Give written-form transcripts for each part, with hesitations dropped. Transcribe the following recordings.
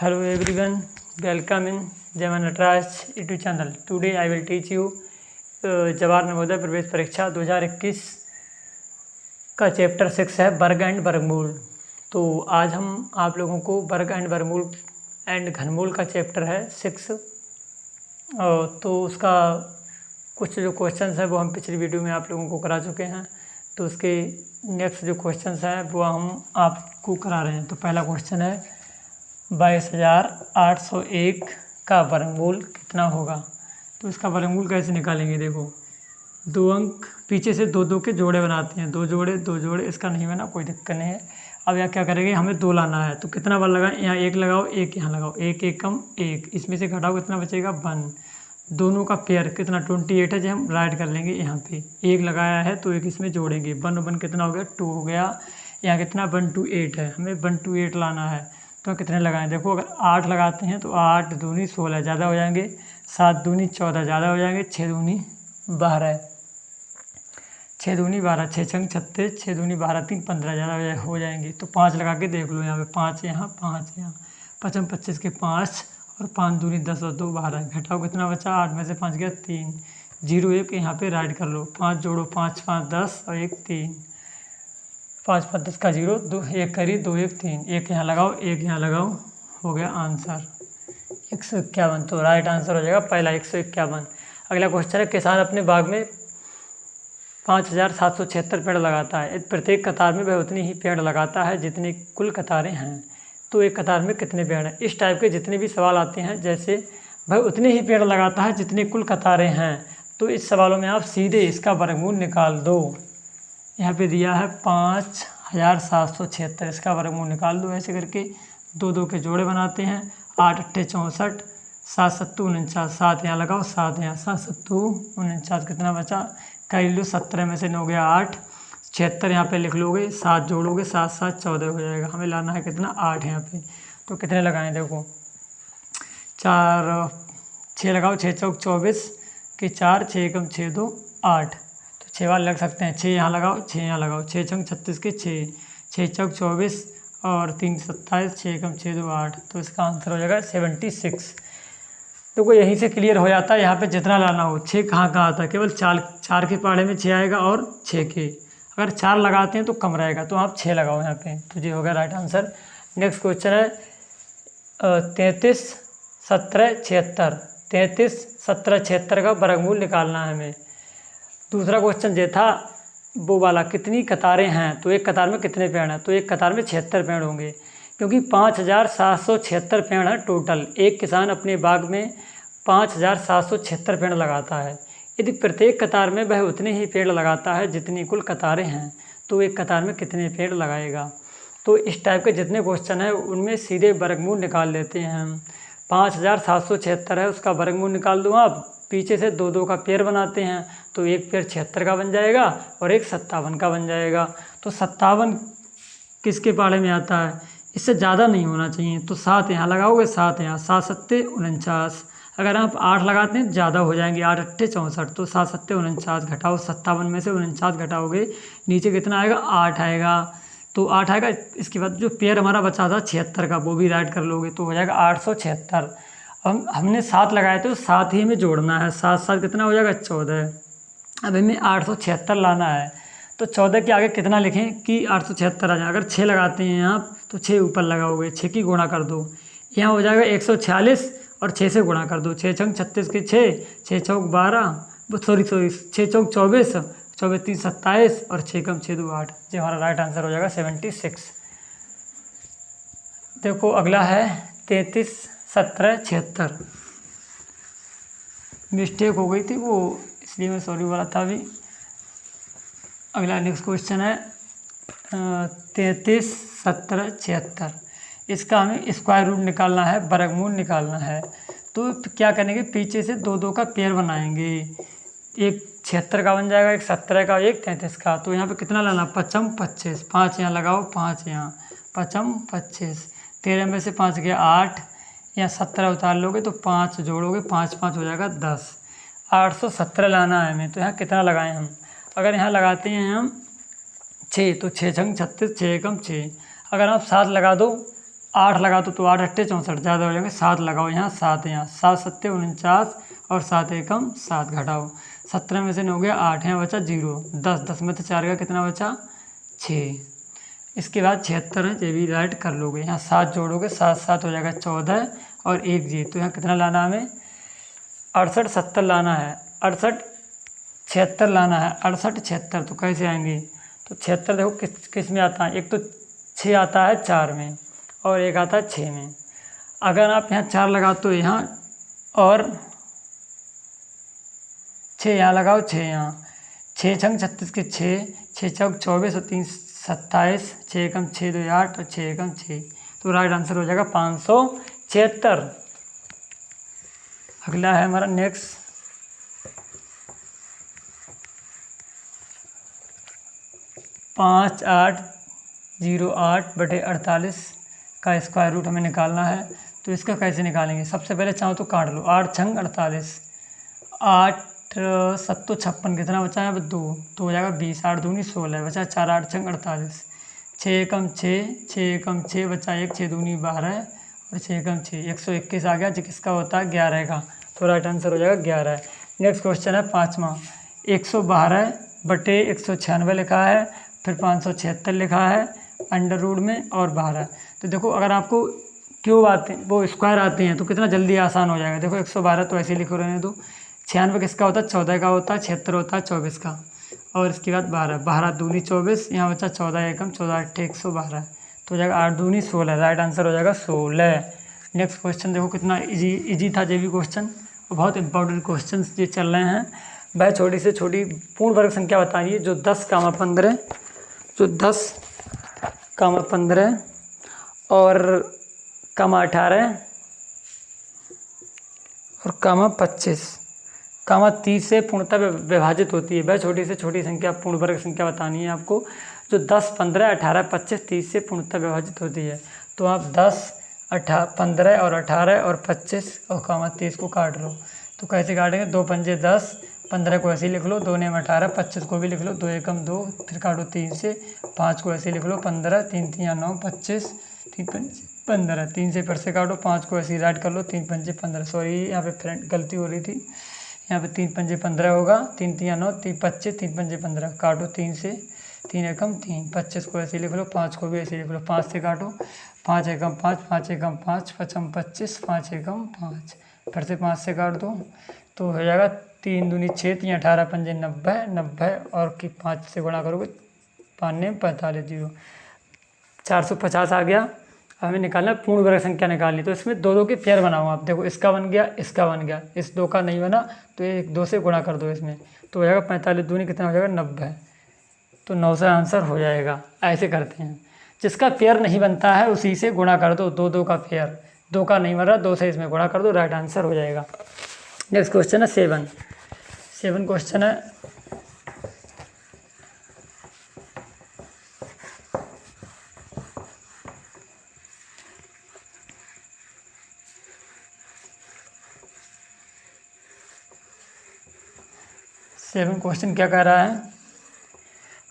Hello everyone, welcome in Jama Nataraj YouTube channel. Today I will teach you Jawahar Navodaya प्रवेश परीक्षा 2021 का chapter 6 है वर्ग एंड वर्गमूल। तो आज हम आप लोगों को वर्ग एंड वर्गमूल एंड घनमूल का चैप्टर है 6। तो उसका कुछ जो क्वेश्चंस है वो हम पिछली वीडियो में आप लोगों को करा चुके हैं। तो उसके नेक्स्ट जो क्वेश्चंस हैं वो हम आपको करा रहे हैं। तो पहला क्वेश्चन है 22,801 का वर्गमूल कितना होगा। तो इसका वर्गमूल कैसे निकालेंगे, देखो 2 अंक पीछे से दो के जोड़े बनाते हैं, दो जोड़े इसका नहीं बना, कोई दिक्कत नहीं है। अब यहाँ क्या करेंगे, हमें 2 लाना है। तो कितना बार लगाएं, यहाँ 1 लगाओ, 1 यहाँ लगाओ, 1 1 कम 1, इसमें से घटाओ कितना बचेगा 1। दोनों का पेयर कितना 28 है, जो हम राइट कर लेंगे यहाँ पे 1 लगाया है तो 1 इसमें जोड़ेंगे, 1 और 1 कितना हो गया 2 हो गया। यहाँ कितना 1 2 8 है, हमें 1 2 8 लाना है। तो कितने लगाएं, देखो अगर 8 लगाते हैं तो 8 दूनी 16 ज़्यादा हो जाएंगे, 7 दूनी 14 ज़्यादा हो जाएंगे, 6 दूनी 12, 6 दूनी 12, 6 छंग 36, 6 दूनी 12, 3 15 ज़्यादा हो जाएंगे। तो 5 लगा के देख लो, यहाँ पे 5 यहाँ 5 यहाँ, 5 25 के 5 और 5 दूनी 10 और 2 12, घटाओ कितना बचा, 8 में से 5 गया 3, 0 1 यहाँ पे राइट कर लो, 5 जोड़ो 5 5 10 और 1 3, 5 5 10 का 0, 2 1 करी 2 1 3, 1 यहाँ लगाओ 1 यहाँ लगाओ, हो गया आंसर 151। तो राइट आंसर हो जाएगा पहला 151। अगला क्वेश्चन है, किसान अपने बाग में 5,776 पेड़ लगाता है। प्रत्येक कतार में वह उतनी ही पेड़ लगाता है जितनी कुल कतारें हैं। तो एक कतार में कितने पेड़ हैं। इस टाइप के जितने भी सवाल आते हैं, जैसे वह उतने ही पेड़ लगाता है जितनी कुल कतारें हैं, तो इस सवालों में आप सीधे इसका वर्गमूल निकाल दो। यहाँ पे दिया है 5,776, इसका वर्गमूल निकाल दो ऐसे करके। 2 के जोड़े बनाते हैं, 8 8 64, 7 7 49, 7 यहाँ लगाओ 7 यहाँ, 7 7 49 कितना बचा, कर लो 17 में से 9 गया 8, 76 यहाँ पे लिख लोगे, 7 जोड़ोगे 7 7 14 हो जाएगा। हमें लाना है कितना 8 यहाँ पे। तो कितने लगाएं, देखो 4 6 लगाओ, 6 चौक 24 के 4, 6 एकम 6 2 8, 6 बार लग सकते हैं, 6 यहाँ लगाओ 6 यहाँ लगाओ, 6 छंग 36 के 6, 6 चौक 24 और 3 27, 6 एकम 6 2 8। तो इसका आंसर हो जाएगा 76। तो यहीं से क्लियर हो जाता है, यहाँ पे जितना लाना हो। 6 कहाँ आता है, केवल 4 के पहाड़े में 6 आएगा और 6 के, अगर 4 लगाते हैं तो कम रहेगा, तो आप 6 लगाओ यहाँ पे। तो ये हो गया राइट आंसर। नेक्स्ट क्वेश्चन है 33 17 76, 33 17 76 का वर्गमूल निकालना है हमें। दूसरा क्वेश्चन ये था वो वाला, कितनी कतारें हैं। तो एक कतार में कितने पेड़ हैं। तो एक कतार में 76 पेड़ होंगे, क्योंकि 5,776 पेड़ हैं टोटल। एक किसान अपने बाग में 5,776 पेड़ लगाता है। यदि प्रत्येक कतार में वह उतने ही पेड़ लगाता है जितनी कुल कतारें हैं, तो एक कतार में कितने पेड़ लगाएगा। तो इस टाइप के जितने क्वेश्चन हैं उनमें सीधे वर्गमूल निकाल लेते हैं हम। 5,776 है, उसका वर्गमूल निकाल दो आप। पीछे से 2 का पेयर बनाते हैं, तो एक पेयर 76 का बन जाएगा और एक 57 का बन जाएगा। तो 57 किसके पाड़े में आता है, इससे ज़्यादा नहीं होना चाहिए। तो 7 यहाँ लगाओगे, 7 यहाँ, 7 7 49। अगर आप 8 लगाते हैं ज़्यादा हो जाएंगे, 8 8 64, तो 7 7 49, घटाओ 57 में से 49 घटाओगे, नीचे कितना आएगा 8 आएगा। तो 8 आएगा। इसके बाद जो पेयर हमारा बचा था 76 का, वो भी राइट कर लोगे, तो हो जाएगा 876। हमने 7 लगाए थे तो 7 ही में जोड़ना है, 7 7 कितना हो जाएगा 14। अब हमें 876 लाना है, तो 14 के आगे कितना लिखें कि 876 आ जाए। अगर 6 लगाते हैं आप तो 6 ऊपर लगाओगे, 6 की गुणा कर दो, यहाँ हो जाएगा 146 और 6 से गुणा कर दो, 6 छंग 36 के 6, 6 चौक 12, सॉरी 6 चौक 24, 24 3 27 और 6 कम 6 2 8। ये हमारा राइट आंसर हो जाएगा 76। देखो अगला है 33 17 76, मिस्टेक हो गई थी वो, इसलिए मैं सॉरी बोला था अभी। अगला नेक्स्ट क्वेश्चन है 33 17 76, इसका हमें स्क्वायर रूट निकालना है, वर्गमूल निकालना है। तो क्या करेंगे, पीछे से 2 का पेयर बनाएंगे, एक 76 का बन जाएगा, एक 17 का, एक 33 का। तो यहाँ पे कितना लाना, 5 25, 5 यहाँ लगाओ, 5 यहाँ, 5 25, 13 में से 5 गया 8, यहाँ 17 उतार लोगे तो 5 जोड़ोगे, 5 5 हो जाएगा 10, 817 लाना है हमें। तो यहाँ कितना लगाएं हम, अगर यहाँ लगाते हैं हम 6, तो 6 छंग 36, 6 एकम 6। अगर आप 7 लगा दो 8 लगा तो 8 अट्ठे 64, ज़्यादा हो जाएंगे। 7 लगाओ यहाँ, 7 यहाँ, 7 सत्ते 49 और 7 एकम 7, घटाओ 17 में से 9 गया 8, यहाँ बचा 0, 10, 10 में से 4 गया कितना बचा 6। इसके बाद 76 है, ये भी राइट कर लोगे। यहाँ 7 जोड़ोगे, 7 7 हो जाएगा 14 और 1 जी, तो यहाँ कितना लाना हमें 68 70 लाना है, 68 76 लाना है, 68 76। तो कैसे आएंगे, तो 76 देखो किस किस में आता है, एक तो 6 आता है 4 में और एक आता है 6 में। अगर आप यहाँ 4 लगाओ तो यहाँ और 6 यहाँ लगाओ, 6 यहाँ, 6 छंग 36 के 6, 6 चौक 24 और 3 27, 6 एकम 6 2 8 और 6 एकम 6, तो राइट आंसर हो जाएगा 576। अगला है हमारा नेक्स्ट, 5808 बटे 48 का स्क्वायर रूट हमें निकालना है। तो इसका कैसे निकालेंगे, सबसे पहले चाहो तो काट लो, 8 छंग 48, 8 सत्तो 56, कितना बचा है, 2 तो हो जाएगा 20, 8 दूनी 16 बचा 4, 8 छंग 48, 6 एकम 6, 6 एकम 6 बचा 1, 6 दूनी 12 और 6 एकम 6, 121 आ गया, जो किसका होता है 11 का, तो राइट आंसर हो जाएगा 11। नेक्स्ट क्वेश्चन है 5वां, 112 बटे 196 लिखा है, फिर 576 लिखा है अंडर रूट में और 12। तो देखो अगर आपको क्यूब आते हैं, वो स्क्वायर आते हैं, तो कितना जल्दी आसान हो जाएगा। देखो 112 तो ऐसे लिखो रहने दो, 96 किसका होता है 14 का होता है, 76 होता है 24 का, और इसके बाद 12, 12 दूनी 24, यहाँ बचा 14 एकम 14 अट्ठे 112, तो हो जाएगा 8 दूनी 16, राइट आंसर हो जाएगा 16। नेक्स्ट क्वेश्चन देखो कितना इजी था, ये भी क्वेश्चन बहुत इंपॉर्टेंट क्वेश्चन ये चल रहे हैं। वह छोटी से छोटी पूर्ण वर्ग संख्या बताइए जो 10, 15, जो 10, 15 और 18 और 25, 30 से पूर्णतः विभाजित होती है। वह छोटी से छोटी संख्या पूर्ण वर्ग संख्या बतानी है आपको जो 10, 15, 18, 25, 30 से पूर्णतः विभाजित होती है। तो आप 10, 15 और 18 और 25 और 30 को काट लो। तो कैसे काटेंगे, 2 पंजे 10, 15 को ऐसे ही लिख लो, 2 नेम 18, 25 को भी लिख लो, 2 एकम 2, फिर काटो 3 से, 5 को ऐसे लिख लो, 15, 3 3 9, 25, 3 पंजे 15, 3 से फिर से काटो, 5 को ऐसे ही राइट कर लो, 3 पंजे 15, सॉरी यहाँ पे फ्रेंड गलती हो रही थी, यहाँ पे 3 पंजे 15 होगा, 3 3 9, 3 25, 3 पंजे 15, काटो 3 से, 3 एकम 3, 25 को ऐसे लिख लो, 5 को भी ऐसे लिख लो, 5 से काटो, 5 एकम 5, 5 एकम 5, 5 25, 5 एकम 5, फिर से 5 से काट दो, तो हो जाएगा 3 दूनी 6, 3 18 पंजे 90, 90 और 5 से गुणा करोगे 5 ने 45, 0, 450 आ गया। हमें निकालना पूर्ण वर्ग संख्या निकालनी, तो इसमें 2 2 के पेयर बनाओ आप, देखो इसका बन गया, इसका बन गया, इस 2 का नहीं बना तो 1 2 से गुणा कर दो इसमें, तो हो जाएगा 45 दूनी कितना हो जाएगा 90, तो 9 से आंसर हो जाएगा। ऐसे करते हैं, जिसका पेयर नहीं बनता है उसी से गुणा कर दो, 2 2 का पेयर, 2 का नहीं बन रहा 2 से इसमें गुणा कर दो, राइट आंसर हो जाएगा। नेक्स्ट क्वेश्चन है 7 क्वेश्चन है, क्वेश्चन क्या कह रहा है,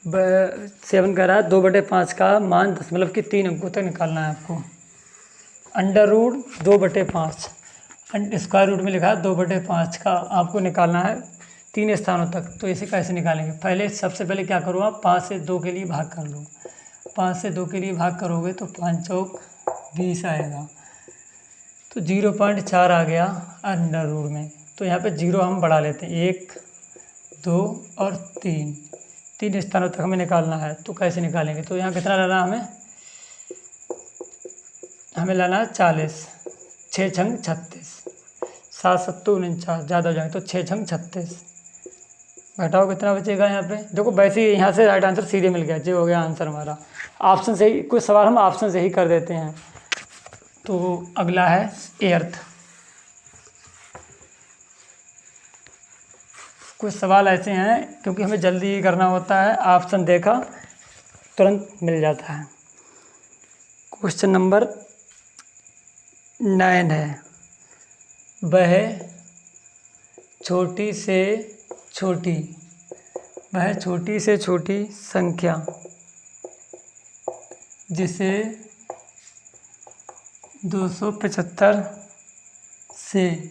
7 कह रहा है 2/5 का मान दशमलव के 3 अंकों तक निकालना है आपको। अंडर रूट 2/5 स्क्वायर रूट में लिखा है 2/5 का आपको निकालना है 3 स्थानों तक। तो इसे कैसे निकालेंगे, पहले सबसे पहले क्या करो आप 5 से 2 के लिए भाग कर लो, 5 से 2 के लिए भाग करोगे तो 5 चौक 20 आएगा, तो 0.4 आ गया अंडर रूट में। तो यहाँ पे 0 हम बढ़ा लेते हैं, 1 2 और 3 स्थानों तक हमें निकालना है। तो कैसे निकालेंगे, तो यहाँ कितना लाना हमें लाना है 40, 6 छंग 36, 7 सत्तू 49, ज़्यादा हो जाएंगे तो 6 छंग 36, घटाओ कितना बचेगा यहाँ पे, देखो वैसे ही यहाँ से राइट आंसर सीधे मिल गया, जो हो गया आंसर हमारा। ऑप्शन से ही कुछ सवाल हम ऑप्शन से ही कर देते हैं। तो अगला है एर्थ, कुछ सवाल ऐसे हैं क्योंकि हमें जल्दी ही करना होता है, ऑप्शन देखा तुरंत मिल जाता है। क्वेश्चन नंबर 9 है, वह छोटी से छोटी संख्या जिसे 275 से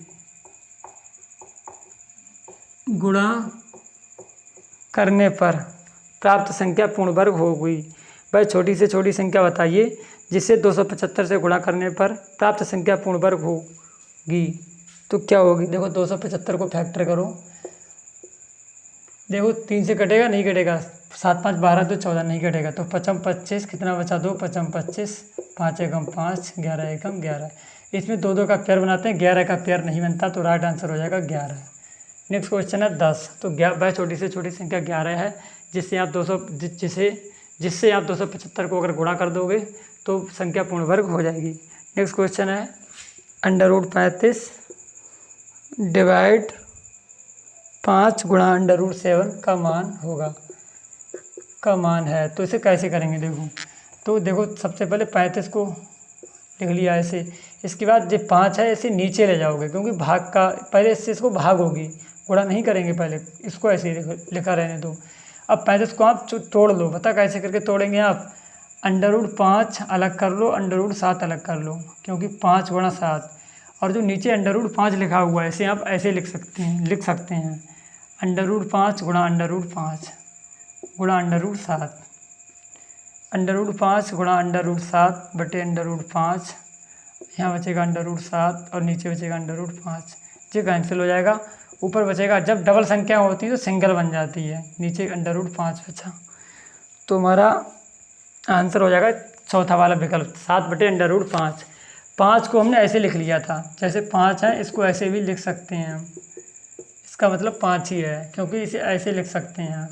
गुणा करने पर प्राप्त संख्या पूर्ण वर्ग होगी। भाई छोटी से छोटी संख्या बताइए जिसे 275 से गुणा करने पर प्राप्त संख्या पूर्ण वर्ग होगी। तो क्या होगी? देखो 275 को फैक्टर करो, देखो 3 से कटेगा, नहीं कटेगा, 7 5 12 तो 14 नहीं कटेगा, तो 5 25 कितना बचा? 2 5 25, 5 एकम 5, 11 एकम 11। इसमें 2 2 का पेयर बनाते हैं, 11 का पेयर नहीं बनता, तो राइट आंसर हो जाएगा 11। नेक्स्ट क्वेश्चन है 10। तो वह छोटी से छोटी संख्या 11 है जिससे आप 275 को अगर गुणा कर दोगे तो संख्या पूर्ण वर्ग हो जाएगी। नेक्स्ट क्वेश्चन है √35 डिवाइड 5 गुणा √7 का मान होगा, का मान है। तो इसे कैसे करेंगे? देखो सबसे पहले 35 को लिख लिया ऐसे, इसके बाद जो 5 है इसे नीचे ले जाओगे क्योंकि भाग का पहले इससे इसको भाग होगी, गुणा नहीं करेंगे, पहले इसको ऐसे ही लिखा रहने दो। अब 35 को आप तोड़ लो, पता कैसे करके तोड़ेंगे आप? √5 अलग कर लो, √7 अलग कर लो, क्योंकि 5 गुणा 7 और जो नीचे √5 लिखा हुआ है इसे आप ऐसे लिख सकते हैं √5 गुणा √5 गुणा √7, √5 गुणा √7 बटे √5, यहाँ बचेगा √7 और नीचे बचेगा √5, ये कैंसिल हो जाएगा। ऊपर बचेगा, जब डबल संख्या होती है तो सिंगल बन जाती है, नीचे √5 बचा, तो हमारा आंसर हो जाएगा चौथा वाला विकल्प 7 बटे √5। 5 को हमने ऐसे लिख लिया था, जैसे 5 है इसको ऐसे भी लिख सकते हैं हम, इसका मतलब 5 ही है, क्योंकि इसे ऐसे लिख सकते हैं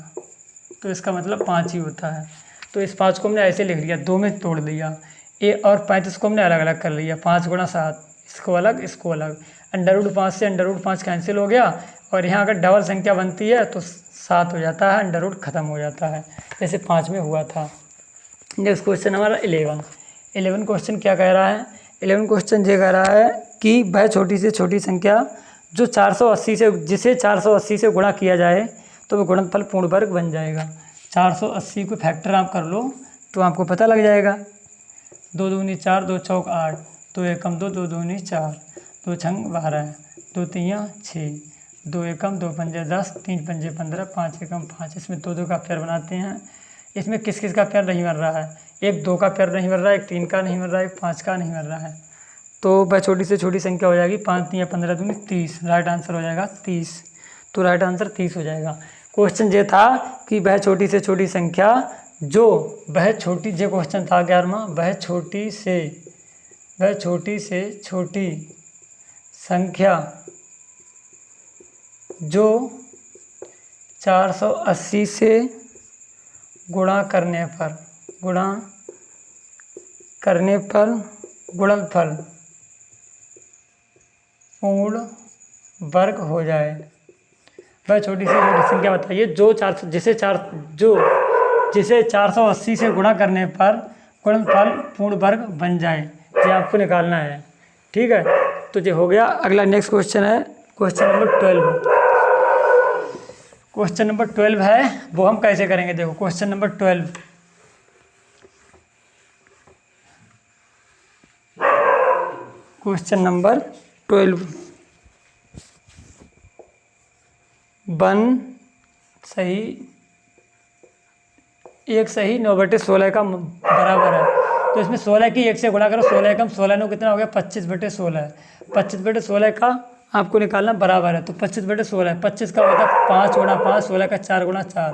तो इसका मतलब 5 ही होता है। तो इस 5 को हमने ऐसे लिख लिया, 2 में तोड़ दिया, और 35 को हमने अलग अलग कर लिया, 5 गुणा 7, इसको अलग इसको अलग, √5 से √5 कैंसिल हो गया, और यहाँ अगर डबल संख्या बनती है तो 7 हो जाता है, √ ख़त्म हो जाता है, जैसे 5 में हुआ था। नेक्स्ट क्वेश्चन हमारा 11 क्वेश्चन क्या कह रहा है? 11 क्वेश्चन ये कह रहा है कि वह छोटी से छोटी संख्या जो 480 से, जिसे 480 से गुणा किया जाए तो वह गुणनफल पूर्ण वर्ग बन जाएगा। 480 को फैक्टर आप कर लो तो आपको पता लग जाएगा। 2 दूनी 4, 2 चौक 8, 2 एकम 2, 2 दूनी 4, 2 छंग 12, 2 तियाँ 6, 2 एकम 2 पंजे 10, 3 पंजे 15, 5 एकम 5। इसमें 2 2 का पेयर बनाते हैं। इसमें किस किस का पेयर नहीं बन रहा है? एक 2 का पेयर नहीं बन रहा है, एक 3 का नहीं बन रहा है, एक 5 का नहीं बन रहा है। तो वह छोटी से छोटी संख्या हो जाएगी 5 तियाँ 15 दूनी 30, राइट आंसर हो जाएगा 30। तो राइट आंसर 30 हो जाएगा। क्वेश्चन ये था कि वह छोटी से छोटी संख्या जो जो क्वेश्चन था 11वां, वह छोटी से छोटी संख्या जो 480 से गुणा करने पर गुणनफल पूर्ण वर्ग हो जाए। वह छोटी से छोटी संख्या बताइए जिसे 480 से गुणा करने पर गुणनफल पूर्ण वर्ग बन जाए, ये आपको निकालना है। ठीक है, तो ये हो गया। अगला नेक्स्ट क्वेश्चन है क्वेश्चन नंबर 12। क्वेश्चन नंबर 12 है, वो हम कैसे करेंगे? देखो क्वेश्चन नंबर 12, क्वेश्चन नंबर 12, 1 सही 9/16 का बराबर है। तो इसमें 16 की 1 से गुणा करो, 16 एकम 16 9 कितना हो गया? 25/16। 25/16 का आपको निकालना बराबर है, तो 25/16 है। 25 का मतलब 5 गुणा 5, 16 का 4 गुणा 4,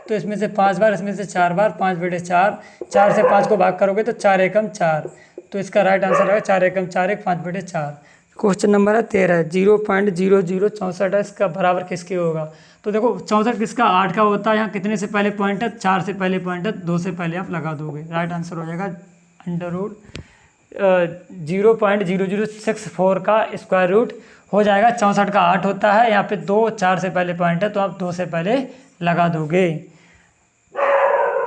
तो इसमें से 5 बार, इसमें से 4 बार, 5/4, 4 से 5 को भाग करोगे तो 4 एकम 4, तो इसका राइट आंसर है 4 एकम 4 1 5/4। क्वेश्चन नंबर है 13, 0.0064 है, इसका बराबर किसके होगा? तो देखो 64 किसका? 8 का होता है। यहाँ कितने से पहले पॉइंट है? 4 से पहले पॉइंट है, 2 से पहले आप लगा दोगे, राइट आंसर हो जाएगा 0.0064 का स्क्वायर रूट हो जाएगा। 64 का 8 होता है, यहाँ पे 2, 4 से पहले पॉइंट है तो आप 2 से पहले लगा दोगे।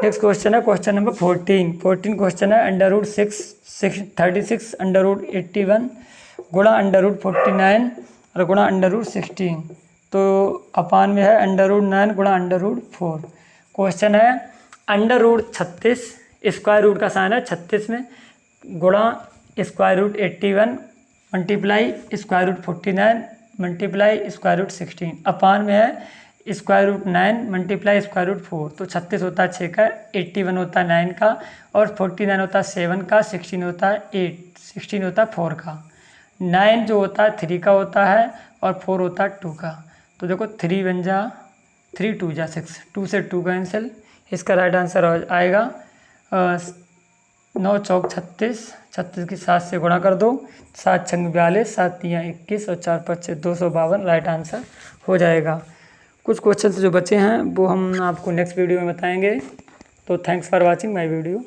नेक्स्ट क्वेश्चन है क्वेश्चन नंबर 14 क्वेश्चन है √36 √81 गुणा √49 और गुणा √16, तो अपान में है √9 गुणा √4। क्वेश्चन है √36 स्क्वायर रूट का साइन है 36 में, गुणा square root 81 multiply square root 49 multiply square root 16 अपान में है square root 9 multiply square root 4। तो 36 होता है 6 का, 81 होता है 9 का, और 49 होता है 7 का, 16 होता है 8, 16 होता है 4 का। 9 जो होता है 3 का होता है और 4 होता है 2 का। तो देखो 3 बन जा 3 2 जा 6, 2 से 2 कैंसिल। इसका राइट आंसर आएगा 9 चौक 36, 36 की 7 से गुणा कर दो, 7 छंग 42, 7 तियाँ 21 और 4 5 252 राइट आंसर हो जाएगा। कुछ क्वेश्चन जो बचे हैं वो हम आपको नेक्स्ट वीडियो में बताएंगे। तो thanks for watching my video.